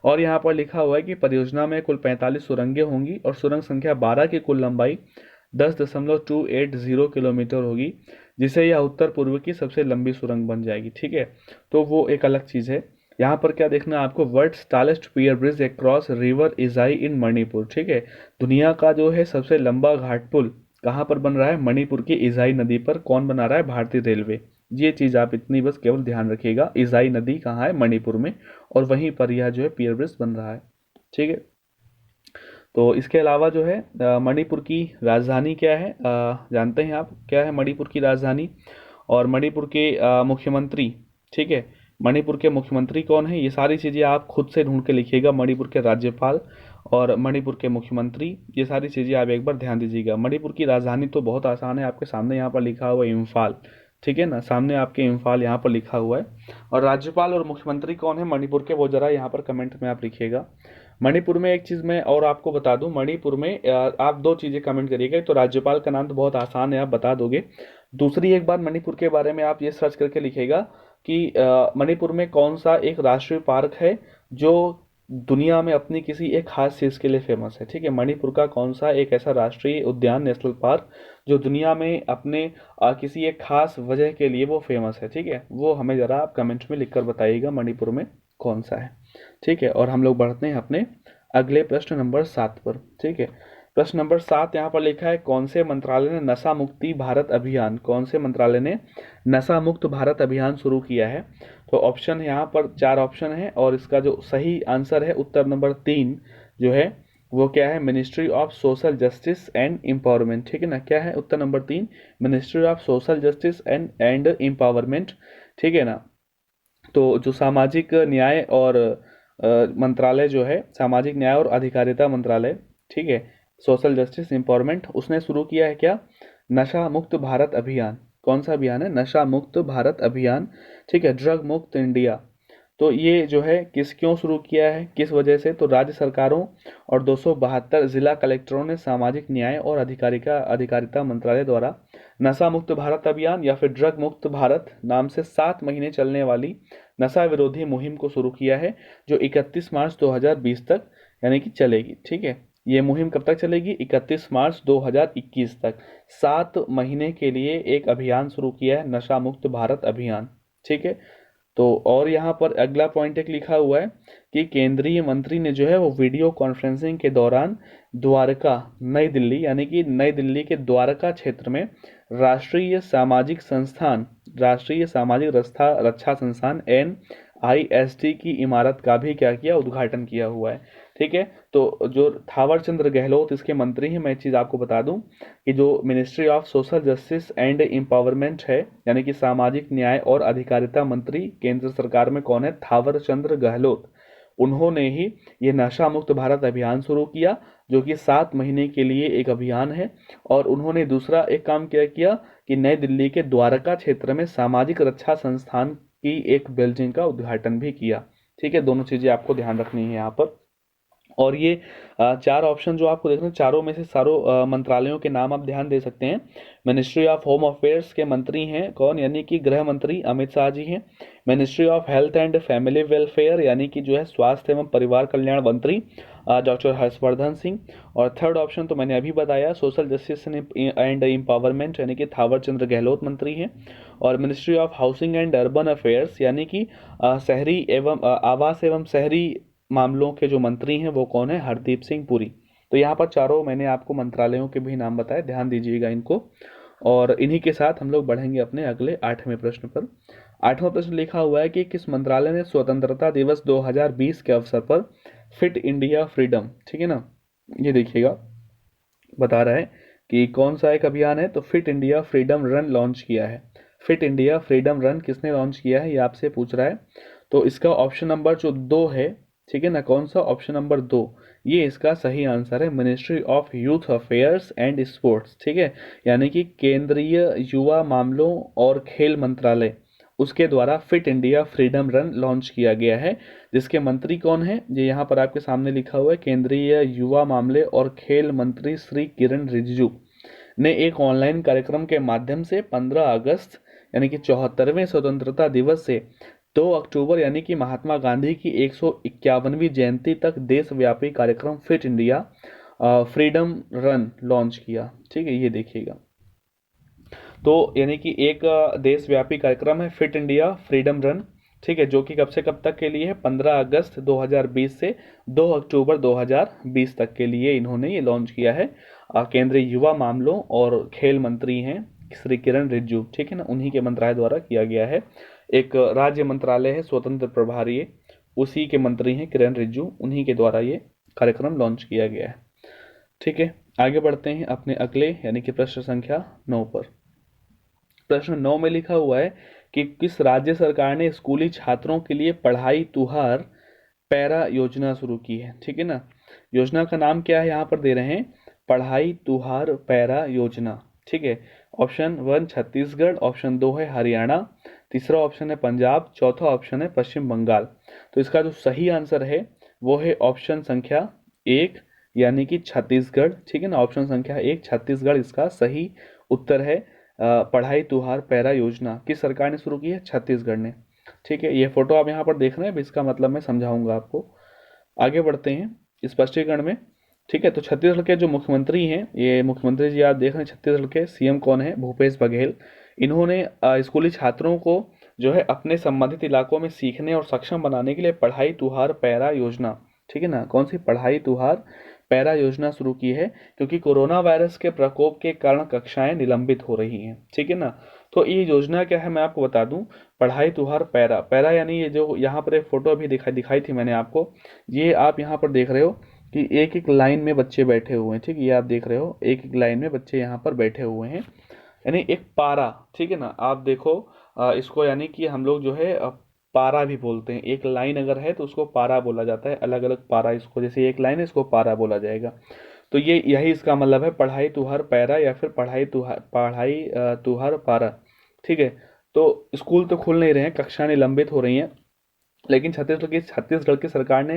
और यहाँ पर लिखा हुआ है कि परियोजना में कुल 45 सुरंगें होंगी और सुरंग संख्या 12 की कुल लंबाई 10.280 किलोमीटर होगी, जिससे यह उत्तर पूर्व की सबसे लंबी सुरंग बन जाएगी। ठीक है। तो वो एक अलग चीज़ है। यहाँ पर क्या देखना है आपको, world's tallest pier bridge across river इजाई इन मणिपुर। ठीक है, दुनिया का जो है सबसे लंबा घाट पुल कहाँ पर बन रहा है? मणिपुर की इजाई नदी पर। कौन बना रहा है? भारतीय रेलवे। ये चीज़ आप इतनी बस केवल ध्यान रखिएगा, इजाई नदी कहाँ है? मणिपुर में, और वहीं पर यह जो है पियर ब्रिज बन रहा है। ठीक है, तो इसके अलावा जो है मणिपुर की राजधानी क्या है? जानते हैं आप क्या है मणिपुर की राजधानी? और मणिपुर के मुख्यमंत्री, ठीक है, मणिपुर के मुख्यमंत्री कौन है? ये सारी चीज़ें आप खुद से ढूंढ के लिखिएगा। मणिपुर के राज्यपाल और मणिपुर के मुख्यमंत्री, ये सारी चीज़ें आप एक बार ध्यान दीजिएगा। मणिपुर की राजधानी तो बहुत आसान है, आपके सामने यहाँ पर लिखा हुआ है इम्फाल। ठीक है ना, सामने आपके इम्फाल यहाँ पर लिखा हुआ है। और राज्यपाल और मुख्यमंत्री कौन है मणिपुर के, वो जरा यहाँ पर कमेंट में आप लिखिएगा। मणिपुर में एक चीज़ मैं और आपको बता दूं, मणिपुर में आप दो चीज़ें कमेंट करिएगा। तो राज्यपाल का नाम तो बहुत आसान है, आप बता दोगे। दूसरी एक बार मणिपुर के बारे में आप ये सर्च करके लिखिएगा कि मणिपुर में कौन सा एक राष्ट्रीय पार्क है जो दुनिया में अपनी किसी एक खास चीज़ के लिए फेमस है। ठीक है, मणिपुर का कौन सा एक ऐसा राष्ट्रीय उद्यान, नेशनल पार्क, जो दुनिया में अपने किसी एक खास वजह के लिए वो फेमस है। ठीक है, वो हमें ज़रा आप कमेंट में लिखकर बताइएगा मणिपुर में कौन सा है। ठीक है, और हम लोग बढ़ते हैं अपने अगले प्रश्न नंबर 7 पर। ठीक है, प्रश्न नंबर 7 यहाँ पर लिखा है, कौन से मंत्रालय ने नशा मुक्ति भारत अभियान, कौन से मंत्रालय ने नशा मुक्त भारत अभियान शुरू किया है? तो ऑप्शन यहाँ पर 4 ऑप्शन है, और इसका जो सही आंसर है उत्तर नंबर 3 जो है वो क्या है? Ministry of social justice and empowerment. ठीक है ना, क्या है उत्तर number 3? Ministry of social justice and empowerment. ठीक है ना, तो जो सामाजिक न्याय और मंत्रालय जो है, सामाजिक न्याय और अधिकारिता मंत्रालय, ठीक है, सोशल जस्टिस एम्पावरमेंट, उसने शुरू किया है क्या? नशा मुक्त भारत अभियान। कौन सा अभियान है? नशा मुक्त भारत अभियान। ठीक है, ड्रग मुक्त इंडिया। तो ये जो है क्यों शुरू किया है, किस वजह से? तो राज्य सरकारों और 272 जिला कलेक्टरों ने सामाजिक न्याय और अधिकारिता मंत्रालय द्वारा नशा मुक्त भारत अभियान या फिर ड्रग मुक्त भारत नाम से 7 महीने चलने वाली नशा विरोधी मुहिम को शुरू किया है, जो 31 मार्च 2020 तक यानी कि चलेगी। ठीक है, ये मुहिम कब तक चलेगी? 31 मार्च 2021 तक। 7 महीने के लिए एक अभियान शुरू किया है, नशा मुक्त भारत अभियान। ठीक है, तो और यहाँ पर अगला पॉइंट एक लिखा हुआ है कि केंद्रीय मंत्री ने जो है वो वीडियो कॉन्फ्रेंसिंग के दौरान द्वारका, नई दिल्ली, यानी कि नई दिल्ली के द्वारका क्षेत्र में राष्ट्रीय सामाजिक संस्थान, राष्ट्रीय सामाजिक रक्षा संस्थान NIST की इमारत का भी क्या किया? उद्घाटन किया हुआ है। ठीक है, तो जो थावर चंद गहलोत इसके मंत्री हैं, मैं एक चीज़ आपको बता दूं कि जो ministry of social justice and empowerment है, यानी कि सामाजिक न्याय और अधिकारिता मंत्री केंद्र सरकार में कौन है? थावर चंद गहलोत। उन्होंने ही ये नशा मुक्त भारत अभियान शुरू किया, जो कि 7 महीने के लिए एक अभियान है। और उन्होंने दूसरा एक काम क्या किया कि नई दिल्ली के द्वारका क्षेत्र में सामाजिक रक्षा संस्थान की एक बिल्डिंग का उद्घाटन भी किया। ठीक है, दोनों चीज़ें आपको ध्यान रखनी है यहाँ पर। और ये 4 ऑप्शन जो आपको देख रहे हैं, चारों में से सारों मंत्रालयों के नाम आप ध्यान दे सकते हैं। मिनिस्ट्री ऑफ होम अफेयर्स के मंत्री हैं कौन? यानी कि गृह मंत्री अमित शाह जी हैं। Ministry of health and family welfare, यानी कि जो है स्वास्थ्य एवं परिवार कल्याण मंत्री डॉक्टर हर्षवर्धन सिंह। और थर्ड ऑप्शन तो मैंने अभी बताया, सोशल जस्टिस एंड एम्पावरमेंट, यानी कि थावर चंद गहलोत मंत्री हैं। और ministry of housing and urban affairs, यानी कि शहरी एवं आवास एवं शहरी मामलों के जो मंत्री हैं वो कौन है? हरदीप सिंह पुरी। तो यहाँ पर चारों मैंने आपको मंत्रालयों के भी नाम बताए, ध्यान दीजिएगा इनको। और इन्हीं के साथ हम लोग बढ़ेंगे अपने अगले 8वें प्रश्न पर। 8वां प्रश्न लिखा हुआ है कि किस मंत्रालय ने स्वतंत्रता दिवस 2020 के अवसर पर फिट इंडिया फ्रीडम, ठीक है ना, ये देखिएगा बता रहा है कि कौन सा एक अभियान है? तो fit India freedom run launch किया है। फिट इंडिया फ्रीडम रन किसने लॉन्च किया है, ये आपसे पूछ रहा है। तो इसका ऑप्शन नंबर जो 2 है, ठीक है ना, कौन सा? ऑप्शन नंबर 2, ये इसका सही आंसर है। Ministry of youth affairs and sports, ठीक है, यानी कि केंद्रीय युवा मामलों और खेल मंत्रालय, उसके द्वारा fit India freedom run launch किया गया है। जिसके मंत्री कौन है? ये यहाँ पर आपके सामने लिखा हुआ है, केंद्रीय युवा मामले और खेल मंत्री श्री किरण रिजिजू ने एक ऑनलाइन कार्यक्रम के माध्यम से 15 अगस्त यानी कि 74वें स्वतंत्रता दिवस से 2 अक्टूबर यानी कि महात्मा गांधी की 151वीं जयंती तक देशव्यापी कार्यक्रम fit India freedom run launch किया। ठीक है, ये देखिएगा, तो यानी कि एक देशव्यापी कार्यक्रम है फिट इंडिया फ्रीडम रन, ठीक है, जो कि कब से कब तक के लिए है, 15 अगस्त 2020 से 2 अक्टूबर 2020 तक के लिए इन्होंने ये लॉन्च किया है। केंद्रीय युवा मामलों और खेल मंत्री हैं श्री किरण रिजिजू, ठीक है ना, उन्हीं के मंत्रालय द्वारा किया गया है। एक राज्य मंत्रालय है स्वतंत्र प्रभारी, उसी के मंत्री हैं किरण रिजिजू, उन्हीं के द्वारा ये कार्यक्रम लॉन्च किया गया है। ठीक है, आगे बढ़ते हैं अपने अगले यानी कि प्रश्न संख्या 9 पर। प्रश्न 9 में लिखा हुआ है कि किस राज्य सरकार ने स्कूली छात्रों के लिए पढ़ाई तुहार पैरा योजना शुरू की है। ठीक है ना, योजना का नाम क्या है यहाँ पर दे रहे हैं, पढ़ाई तुहार पैरा योजना। ठीक है, ऑप्शन 1 छत्तीसगढ़, ऑप्शन 2 है हरियाणा, तीसरा ऑप्शन है पंजाब, चौथा ऑप्शन है पश्चिम बंगाल। तो इसका जो सही आंसर है वो है ऑप्शन संख्या 1 यानी कि छत्तीसगढ़। ठीक है ना, ऑप्शन संख्या 1 छत्तीसगढ़ इसका सही उत्तर है। पढ़ाई तुहार पैरा योजना किस सरकार ने शुरू की है, छत्तीसगढ़ ने। ठीक है, ये फोटो आप यहाँ पर देख रहे हैं, इसका मतलब मैं समझाऊंगा आपको। आगे बढ़ते हैं स्पष्टीकरण में। ठीक है, तो छत्तीसगढ़ के जो मुख्यमंत्री हैं, ये मुख्यमंत्री जी आप देख रहे हैं, छत्तीसगढ़ के सीएम कौन है, भूपेश बघेल। इन्होंने स्कूली छात्रों को जो है अपने संबंधित इलाकों में सीखने और सक्षम बनाने के लिए पढ़ाई तुहार पैरा योजना, ठीक है ना, कौन सी, पढ़ाई तुहार पैरा योजना शुरू की है, क्योंकि कोरोना वायरस के प्रकोप के कारण कक्षाएं निलंबित हो रही हैं। ठीक है ना, तो ये योजना क्या है मैं आपको बता दूं, पढ़ाई तुहार पैरा, पैरा यानी ये जो यहाँ पर एक फोटो अभी दिखाई थी मैंने आपको, ये आप यहाँ पर देख रहे हो कि एक एक लाइन में बच्चे बैठे हुए हैं। ठीक है, ये आप देख रहे हो एक एक लाइन में बच्चे यहाँ पर बैठे हुए हैं, यानी एक पारा। ठीक है ना, आप देखो इसको, यानी कि हम लोग जो है पारा भी बोलते हैं। एक लाइन अगर है तो उसको पारा बोला जाता है, अलग अलग पारा इसको, जैसे एक लाइन है इसको पारा बोला जाएगा। तो ये यही इसका मतलब है, पढ़ाई तुहार पैरा या फिर पढ़ाई तुहार पारा। ठीक है, तो स्कूल तो खुल नहीं रहे हैं, कक्षा निलंबित हो रही हैं, लेकिन छत्तीसगढ़ की सरकार ने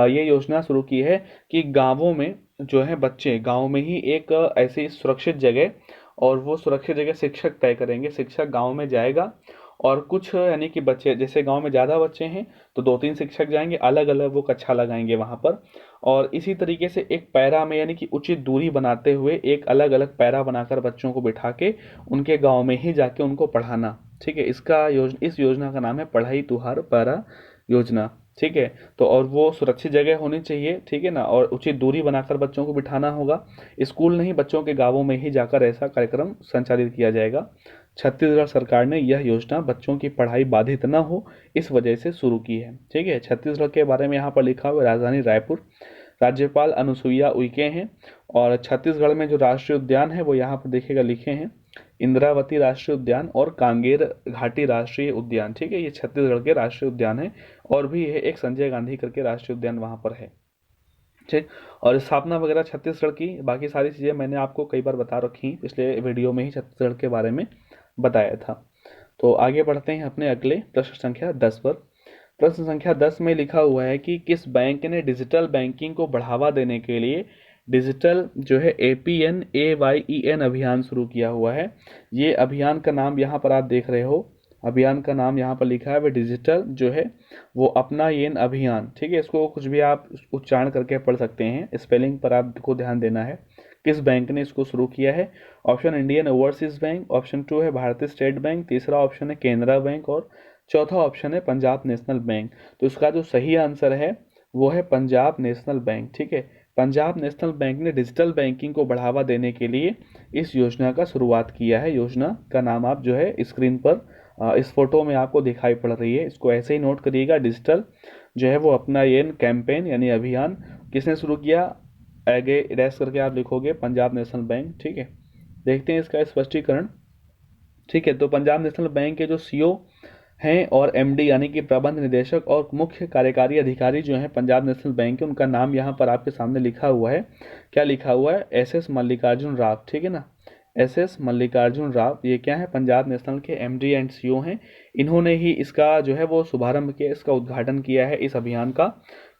ये योजना शुरू की है कि गांवों में जो है बच्चे, गांव में ही एक ऐसी सुरक्षित जगह, और वो सुरक्षित जगह शिक्षक तय करेंगे, शिक्षक गांव में जाएगा और कुछ यानी कि बच्चे, जैसे गांव में ज़्यादा बच्चे हैं तो 2-3 शिक्षक जाएंगे, अलग अलग वो कक्षा लगाएंगे वहाँ पर, और इसी तरीके से एक पैरा में यानी कि उचित दूरी बनाते हुए एक अलग अलग पैरा बनाकर बच्चों को बिठा के उनके गांव में ही जाके उनको पढ़ाना। ठीक है, इस योजना का नाम है पढ़ाई तुहार पैरा योजना। ठीक है, तो और वो सुरक्षित जगह होनी चाहिए, ठीक है ना, और उचित दूरी बनाकर बच्चों को बिठाना होगा। स्कूल नहीं, बच्चों के गांवों में ही जाकर ऐसा कार्यक्रम संचालित किया जाएगा। छत्तीसगढ़ सरकार ने यह योजना बच्चों की पढ़ाई बाधित न हो इस वजह से शुरू की है। ठीक है, छत्तीसगढ़ के बारे में यहाँ पर लिखा हुआ है राजधानी रायपुर, राज्यपाल अनुसुईया उइके हैं, और छत्तीसगढ़ में जो राष्ट्रीय उद्यान है वो यहाँ पर देखिएगा लिखे हैं, इंद्रावती राष्ट्रीय उद्यान और कांगेर घाटी राष्ट्रीय उद्यान। ठीक है, ये छत्तीसगढ़ के राष्ट्रीय उद्यान है, और भी है एक संजय गांधी करके राष्ट्रीय उद्यान वहाँ पर है। ठीक, और स्थापना वगैरह छत्तीसगढ़ की, बाकी सारी चीज़ें मैंने आपको कई बार बता रखी, पिछले वीडियो में ही छत्तीसगढ़ के बारे में बताया था। तो आगे बढ़ते हैं अपने अगले प्रश्न संख्या 10 पर। प्रश्न संख्या 10 में लिखा हुआ है कि किस बैंक ने डिजिटल बैंकिंग को बढ़ावा देने के लिए डिजिटल जो है APN अभियान शुरू किया हुआ है। ये अभियान का नाम यहाँ पर आप देख रहे हो, अभियान का नाम यहाँ पर लिखा है वह डिजिटल जो है वो अपना येन अभियान। ठीक है, इसको कुछ भी आप उच्चारण करके पढ़ सकते हैं, स्पेलिंग पर आपको ध्यान देना है। किस बैंक ने इसको शुरू किया है, option Indian overseas bank, option 2 है भारतीय स्टेट बैंक, तीसरा ऑप्शन है केनरा बैंक, और चौथा ऑप्शन है पंजाब नेशनल बैंक। तो इसका जो सही आंसर है वो है पंजाब नेशनल बैंक। ठीक है, पंजाब नेशनल बैंक ने डिजिटल बैंकिंग को बढ़ावा देने के लिए इस योजना का शुरुआत किया है। योजना का नाम आप जो है स्क्रीन पर इस फोटो में आपको दिखाई पड़ रही है, इसको ऐसे ही नोट करिएगा। डिजिटल जो है वो अपना ये कैंपेन यानी अभियान किसने शुरू किया, आगे डैश करके आप लिखोगे पंजाब नेशनल बैंक। ठीक है, देखते हैं इसका स्पष्टीकरण। ठीक है, तो पंजाब नेशनल बैंक के जो CEO हैं और MD यानी कि प्रबंध निदेशक और मुख्य कार्यकारी अधिकारी जो हैं पंजाब नेशनल बैंक के, उनका नाम यहाँ पर आपके सामने लिखा हुआ है। क्या लिखा हुआ है, SS मल्लिकार्जुन राव। ठीक है ना, SS मल्लिकार्जुन राव, ये क्या है, पंजाब नेशनल के MD एंड CEO हैं। इन्होंने ही इसका जो है वो शुभारंभ किया, इसका उद्घाटन किया है इस अभियान का।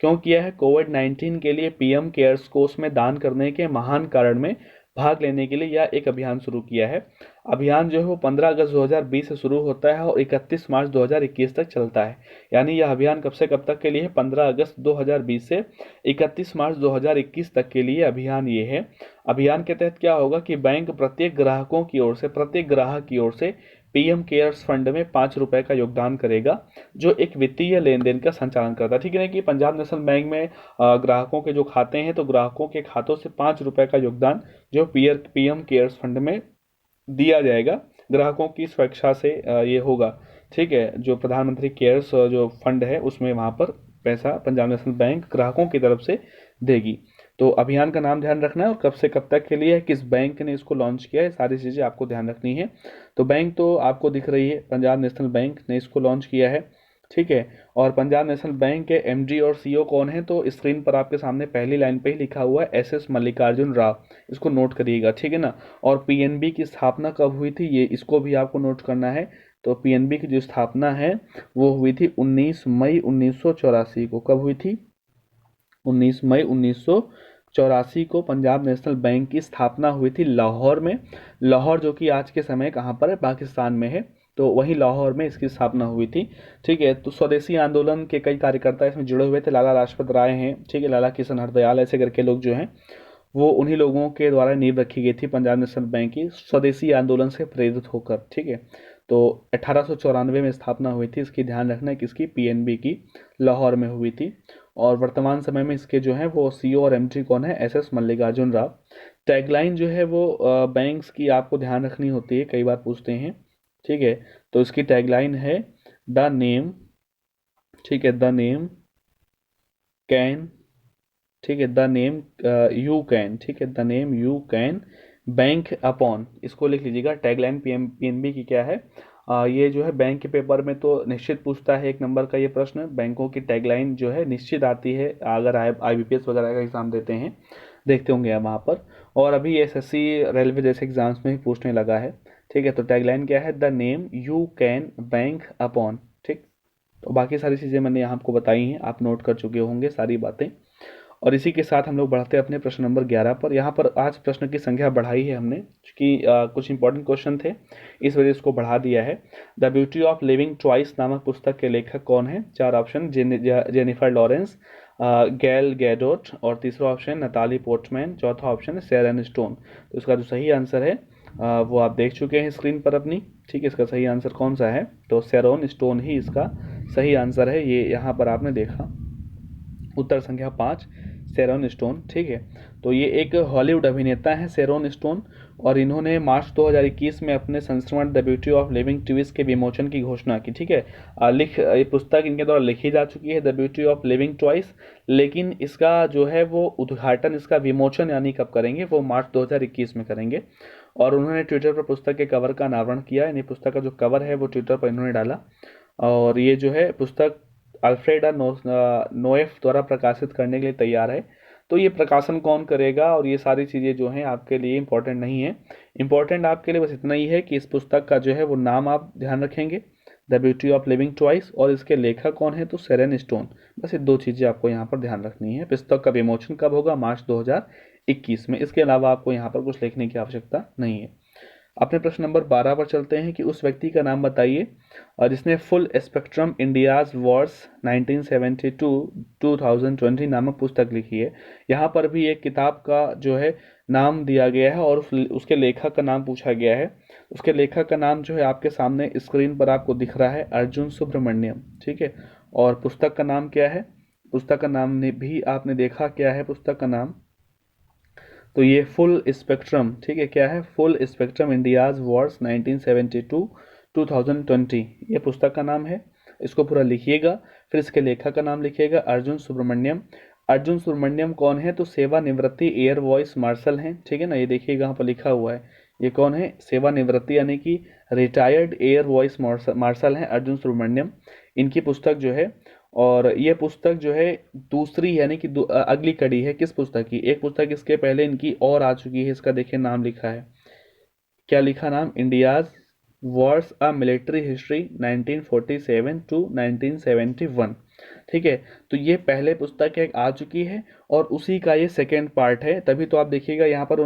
क्यों किया है, कोविड-19 के लिए PM केयर्स कोष में दान करने के महान कारण में भाग लेने के लिए यह एक अभियान शुरू किया है। अभियान जो है वो 15 अगस्त 2020 से शुरू होता है और 31 मार्च 2021 तक चलता है। यानी यह अभियान कब से कब तक के लिए है, 15 अगस्त 2020 से 31 मार्च 2021 तक के लिए अभियान ये है। अभियान के तहत क्या होगा कि बैंक प्रत्येक ग्राहक की ओर से पीएम केयर्स फंड में 5 रुपए का योगदान करेगा, जो एक वित्तीय लेन देन का संचालन करता है। ठीक है ना, कि पंजाब नेशनल बैंक में ग्राहकों के जो खाते हैं, तो ग्राहकों के खातों से 5 रुपए का योगदान जो पीएम केयर्स फंड में दिया जाएगा, ग्राहकों की स्वेच्छा से ये होगा। ठीक है, जो प्रधानमंत्री केयर्स जो फंड है उसमें वहाँ पर पैसा पंजाब नेशनल बैंक ग्राहकों की तरफ से देगी। तो अभियान का नाम ध्यान रखना है और कब से कब तक के लिए है, किस बैंक ने इसको लॉन्च किया है, सारी चीज़ें आपको ध्यान रखनी है। तो बैंक तो आपको दिख रही है, पंजाब नेशनल बैंक ने इसको लॉन्च किया है। ठीक है, और पंजाब नेशनल बैंक के एमडी और सीईओ कौन है, तो स्क्रीन पर आपके सामने पहली लाइन पे ही लिखा हुआ है एसएस मल्लिकार्जुन राव, इसको नोट करिएगा। ठीक है ना, और पीएनबी की स्थापना कब हुई थी, ये इसको भी आपको नोट करना है। तो पीएनबी की जो स्थापना है वो हुई थी 19 मई 1984 को। कब हुई थी? 19 मई 1984 को पंजाब नेशनल बैंक की स्थापना हुई थी लाहौर में। लाहौर जो कि आज के समय कहाँ पर है, पाकिस्तान में है, तो वहीं लाहौर में इसकी स्थापना हुई थी। ठीक है, तो स्वदेशी आंदोलन के कई कार्यकर्ता इसमें जुड़े हुए थे, लाला लाजपत राय हैं, ठीक है, लाला किशन हरदयाल, ऐसे करके लोग जो हैं वो उन्हीं लोगों के द्वारा नींव रखी गई थी पंजाब नेशनल बैंक की, स्वदेशी आंदोलन से प्रेरित होकर। ठीक है, तो 1894 में स्थापना हुई थी इसकी, ध्यान रखना है किसकी, पीएनबी की, लाहौर में हुई थी। और वर्तमान समय में इसके जो है वो सीईओ और एमडी कौन है, एसएस मल्लिकार्जुन राव। टैगलाइन जो है वो बैंक्स की आपको ध्यान रखनी होती है, कई बार पूछते हैं। ठीक है, तो इसकी टैगलाइन है द नेम, ठीक है, द नेम कैन, ठीक है, द नेम यू कैन, ठीक है, the name you can bank upon, इसको लिख लीजिएगा। टैगलाइन पीएनबी की क्या है, ये जो है बैंक के पेपर में तो निश्चित पूछता है, 1 नंबर का ये प्रश्न, बैंकों की टैगलाइन जो है निश्चित आती है अगर आईबीपीएस वगैरह का एग्जाम देते हैं, देखते होंगे आप वहाँ पर, और अभी एसएससी रेलवे जैसे एग्जाम्स में भी पूछने लगा है। ठीक है, तो टैगलाइन क्या है, the name you can bank upon. ठीक, तो बाकी सारी चीज़ें मैंने यहाँ आपको बताई हैं, आप नोट कर चुके होंगे सारी बातें। और इसी के साथ हम लोग बढ़ते हैं अपने प्रश्न नंबर 11 पर। यहाँ पर आज प्रश्न की संख्या बढ़ाई है हमने, क्योंकि कुछ इंपॉर्टेंट क्वेश्चन थे, इस वजह से इसको बढ़ा दिया है। The beauty of living twice नामक पुस्तक के लेखक कौन है? 4 option, Jennifer Lawrence, Gal Gadot, और तीसरा ऑप्शन नताली पोर्टमैन, चौथा ऑप्शन है शेरन स्टोन। तो इसका जो सही आंसर है वो आप देख चुके हैं स्क्रीन पर अपनी। ठीक है, इसका सही आंसर कौन सा है, तो शेरन स्टोन ही इसका सही आंसर है, ये यहाँ पर आपने देखा। उत्तर संख्या 5 शेरन स्टोन। ठीक है, तो ये एक हॉलीवुड अभिनेता है शेरन स्टोन, और इन्होंने मार्च 2021 में अपने संस्मरण the beauty of living twice के विमोचन की घोषणा की। ठीक है, ये पुस्तक इनके द्वारा लिखी जा चुकी है, the beauty of living twice, लेकिन इसका जो है वो उद्घाटन, इसका विमोचन यानी कब करेंगे, वो मार्च 2021 में करेंगे। और उन्होंने ट्विटर पर पुस्तक के कवर का अनावरण किया, यानी पुस्तक का जो कवर है वो ट्विटर पर इन्होंने डाला। और ये जो है पुस्तक अल्फ्रेडा नोएफ द्वारा प्रकाशित करने के लिए तैयार है। तो ये प्रकाशन कौन करेगा, और ये सारी चीज़ें जो हैं आपके लिए इंपॉर्टेंट नहीं है। इंपॉर्टेंट आपके लिए बस इतना ही है कि इस पुस्तक का जो है वो नाम आप ध्यान रखेंगे, the beauty of living twice, और इसके लेखक कौन है, तो शेरन स्टोन। बस ये 2 चीज़ें आपको यहाँ पर ध्यान रखनी है। पुस्तक का विमोचन कब होगा, मार्च 2021 में। इसके अलावा आपको यहाँ पर कुछ लिखने की आवश्यकता नहीं है। अपने प्रश्न नंबर 12 पर चलते हैं कि उस व्यक्ति का नाम बताइए जिसने फुल स्पेक्ट्रम इंडियाज वॉर्स 1972-2020 नामक पुस्तक लिखी है। यहाँ पर भी एक किताब का जो है नाम दिया गया है और उसके लेखक का नाम पूछा गया है। उसके लेखक का नाम जो है आपके सामने स्क्रीन पर आपको दिख रहा है, अर्जुन सुब्रमण्यम। ठीक है, और पुस्तक का नाम क्या है, पुस्तक का नाम ने भी आपने देखा क्या है पुस्तक का नाम, तो ये फुल स्पेक्ट्रम। ठीक है, क्या है, फुल स्पेक्ट्रम इंडियाज वॉर्स 1972-2020, ये पुस्तक का नाम है। इसको पूरा लिखिएगा, फिर इसके लेखक का नाम लिखिएगा, अर्जुन सुब्रमण्यम। अर्जुन सुब्रमण्यम कौन है, तो सेवानिवृत्ति एयर वॉइस मार्शल हैं। ठीक है ना, ये देखिएगा यहाँ पर लिखा हुआ है, ये कौन है, सेवानिवृत्ति यानी कि रिटायर्ड एयर वॉइस मार्शल हैं अर्जुन सुब्रमण्यम। इनकी पुस्तक जो है, और ये पुस्तक जो है दूसरी यानी कि अगली कड़ी है किस पुस्तक की, एक पुस्तक इसके पहले इनकी और आ चुकी है, इसका देखिए नाम लिखा है, क्या लिखा नाम, India's Wars a military history 1947-1971। ठीक है, तो ये पहले पुस्तक एक आ चुकी है और उसी का ये सेकेंड पार्ट है, तभी तो आप देखिएगा यहाँ पर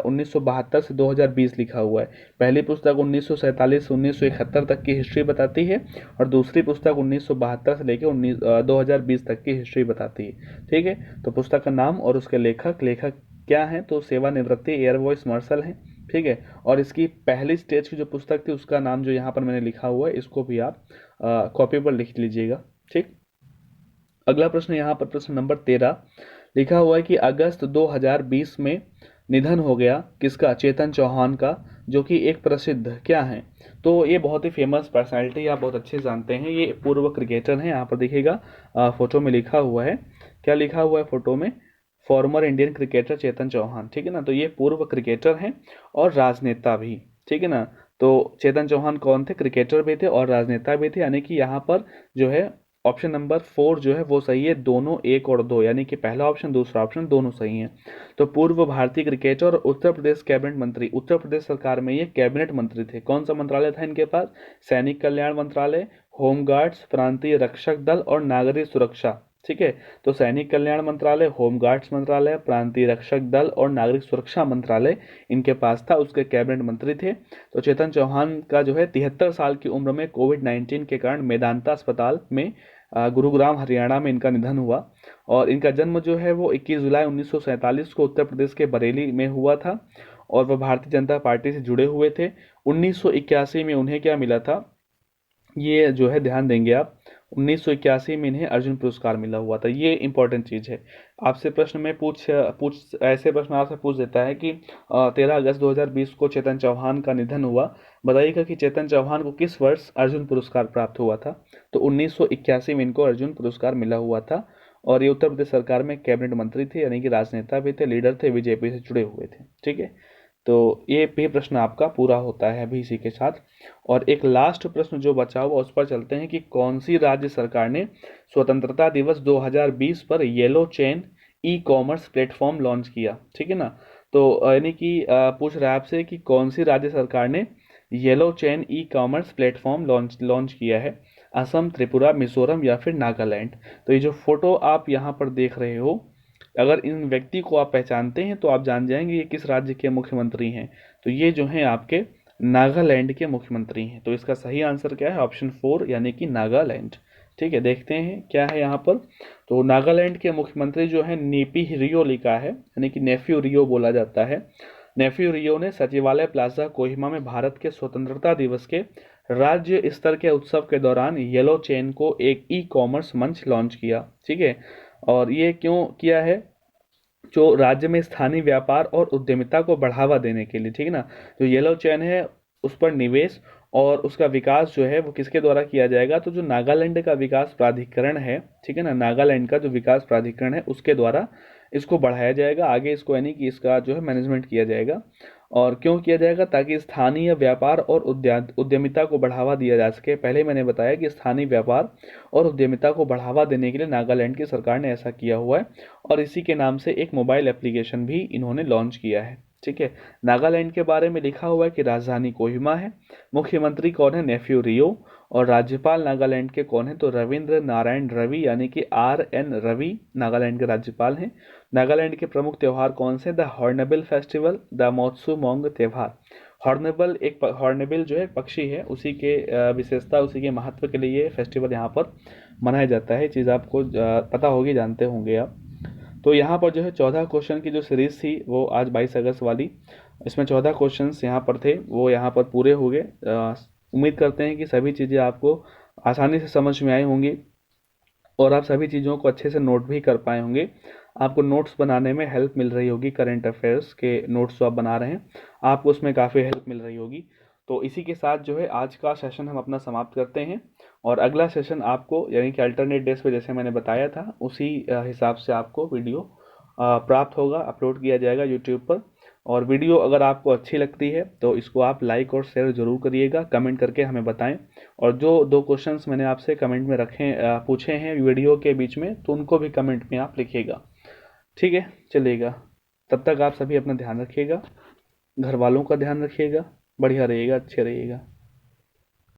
1972 से 2020 लिखा हुआ है। पहली पुस्तक 1947 से 1971 तक की हिस्ट्री बताती है, और दूसरी पुस्तक 1972 से लेकर 2020 तक की हिस्ट्री बताती है। ठीक है, तो पुस्तक का नाम और उसके लेखक क्या हैं, तो सेवानिवृत्ति एयर वॉइस मार्शल हैं। ठीक है। और इसकी पहली स्टेज की जो पुस्तक थी उसका नाम जो यहाँ पर मैंने लिखा हुआ है, इसको भी आप कॉपी पर लिख लीजिएगा। ठीक। अगला प्रश्न यहाँ पर प्रश्न नंबर 13 लिखा हुआ है कि अगस्त 2020 में निधन हो गया किसका, चेतन चौहान का, जो कि एक प्रसिद्ध क्या है। तो ये बहुत ही फेमस पर्सनालिटी, आप बहुत अच्छे जानते हैं, ये पूर्व क्रिकेटर हैं। यहाँ पर देखिएगा फोटो में लिखा हुआ है, क्या लिखा हुआ है फोटो में, former Indian cricketer Chetan Chauhan, ठीक है ना। तो ये पूर्व क्रिकेटर हैं और राजनेता भी, ठीक है ना। तो चेतन चौहान कौन थे, क्रिकेटर भी थे और राजनेता भी थे, यानी कि यहाँ पर जो है ऑप्शन नंबर 4 जो है वो सही है, दोनों 1 और 2, यानी कि पहला ऑप्शन दूसरा ऑप्शन दोनों सही हैं। तो पूर्व भारतीय क्रिकेटर और उत्तर प्रदेश कैबिनेट मंत्री, उत्तर प्रदेश सरकार में ये कैबिनेट मंत्री थे। कौन सा मंत्रालय था इनके पास, सैनिक कल्याण मंत्रालय, होमगार्ड्स, प्रांतीय रक्षक दल और नागरिक सुरक्षा, ठीक है। तो सैनिक कल्याण मंत्रालय, होमगार्ड्स मंत्रालय, प्रांतीय रक्षक दल और नागरिक सुरक्षा मंत्रालय इनके पास था, उसके कैबिनेट मंत्री थे। तो चेतन चौहान का जो है 73 साल की उम्र में कोविड-19 के कारण मेदांता अस्पताल में गुरुग्राम हरियाणा में इनका निधन हुआ। और इनका जन्म जो है वो 21 जुलाई 1947 को उत्तर प्रदेश के बरेली में हुआ था और वह भारतीय जनता पार्टी से जुड़े हुए थे। 1981 में उन्हें क्या मिला था, ये जो है ध्यान देंगे आप, 1981 में इन्हें अर्जुन पुरस्कार मिला हुआ था। ये इंपॉर्टेंट चीज़ है। आपसे प्रश्न में पूछ पूछ ऐसे प्रश्न आपसे पूछ देता है कि 13 अगस्त 2020 को चेतन चौहान का निधन हुआ, बताइएगा कि चेतन चौहान को किस वर्ष अर्जुन पुरस्कार प्राप्त हुआ था। तो 1981 में इनको अर्जुन पुरस्कार मिला हुआ था और ये उत्तर प्रदेश सरकार में कैबिनेट मंत्री थे, यानी कि राजनेता भी थे, लीडर थे, बीजेपी से जुड़े हुए थे, ठीक है। तो ये भी प्रश्न आपका पूरा होता है अभी इसी के साथ। और एक लास्ट प्रश्न जो बचा हुआ उस पर चलते हैं कि कौन सी राज्य सरकार ने स्वतंत्रता दिवस 2020 पर yellow chain e commerce platform launch किया, ठीक है ना। तो यानी कि पूछ रहा है आपसे कि कौन सी राज्य सरकार ने yellow chain e commerce platform launch किया है, असम, त्रिपुरा, मिजोरम या फिर नागालैंड। तो ये जो फोटो आप यहाँ पर देख रहे हो, अगर इन व्यक्ति को आप पहचानते हैं तो आप जान जाएंगे ये किस राज्य के मुख्यमंत्री हैं। तो ये जो हैं आपके नागालैंड के मुख्यमंत्री हैं। तो इसका सही आंसर क्या है, ऑप्शन 4 यानी कि नागालैंड। ठीक है, देखते हैं क्या है यहाँ पर। तो नागालैंड के मुख्यमंत्री जो है नेपी रियो लिखा है, यानी कि नेफ्यू रियो बोला जाता है। नेफ्यू रियो ने सचिवालय प्लाजा कोहिमा में भारत के स्वतंत्रता दिवस के राज्य स्तर के उत्सव के दौरान येलो चेन को एक ई कॉमर्स मंच लॉन्च किया, ठीक है। और ये क्यों किया है, जो राज्य में स्थानीय व्यापार और उद्यमिता को बढ़ावा देने के लिए, ठीक है ना। जो येलो चैन है उस पर निवेश और उसका विकास जो है वो किसके द्वारा किया जाएगा, तो जो नागालैंड का विकास प्राधिकरण है, ठीक है ना, नागालैंड का जो विकास प्राधिकरण है उसके द्वारा इसको बढ़ाया जाएगा आगे, इसको यानी कि इसका जो है मैनेजमेंट किया जाएगा। और क्यों किया जाएगा, ताकि स्थानीय व्यापार और उद्यमिता को बढ़ावा दिया जा सके। पहले मैंने बताया कि स्थानीय व्यापार और उद्यमिता को बढ़ावा देने के लिए नागालैंड की सरकार ने ऐसा किया हुआ है और इसी के नाम से एक मोबाइल एप्लीकेशन भी इन्होंने लॉन्च किया है, ठीक है। नागालैंड के बारे में लिखा हुआ है कि राजधानी कोहिमा है, मुख्यमंत्री कौन है, नेफ्यू रियो, और राज्यपाल नागालैंड के कौन है, तो रविंद्र नारायण रवि यानी कि RN रवि नागालैंड के राज्यपाल हैं। नागालैंड के प्रमुख त्यौहार कौन से, द हॉर्नबिल फेस्टिवल, द मोत्सुमोंग त्यौहार। हॉर्नबिल जो है पक्षी है, उसी के विशेषता, उसी के महत्व के लिए ये फेस्टिवल यहाँ पर मनाया जाता है। चीज़ आपको पता होगी, जानते होंगे आप। तो यहाँ पर जो है 14 क्वेश्चन की जो सीरीज थी वो आज 22 अगस्त वाली, इसमें 14 क्वेश्चंस यहाँ पर थे, वो यहाँ पर पूरे हो गए। उम्मीद करते हैं कि सभी चीज़ें आपको आसानी से समझ में आई होंगी और आप सभी चीज़ों को अच्छे से नोट भी कर पाए होंगे। आपको नोट्स बनाने में हेल्प मिल रही होगी, करंट अफेयर्स के नोट्स जो आप बना रहे हैं आपको उसमें काफ़ी हेल्प मिल रही होगी। तो इसी के साथ जो है आज का सेशन हम अपना समाप्त करते हैं और अगला सेशन आपको यानी कि अल्टरनेट डेज पे जैसे मैंने बताया था उसी हिसाब से आपको वीडियो प्राप्त होगा, अपलोड किया जाएगा यूट्यूब पर। और वीडियो अगर आपको अच्छी लगती है तो इसको आप लाइक और शेयर ज़रूर करिएगा, कमेंट करके हमें बताएं। और जो 2 क्वेश्चंस मैंने आपसे कमेंट में पूछे हैं वीडियो के बीच में, तो उनको भी कमेंट में आप लिखिएगा, ठीक है, चलिएगा। तब तक आप सभी अपना ध्यान रखिएगा, घर वालों का ध्यान रखिएगा, बढ़िया रहिएगा, अच्छे रहिएगा।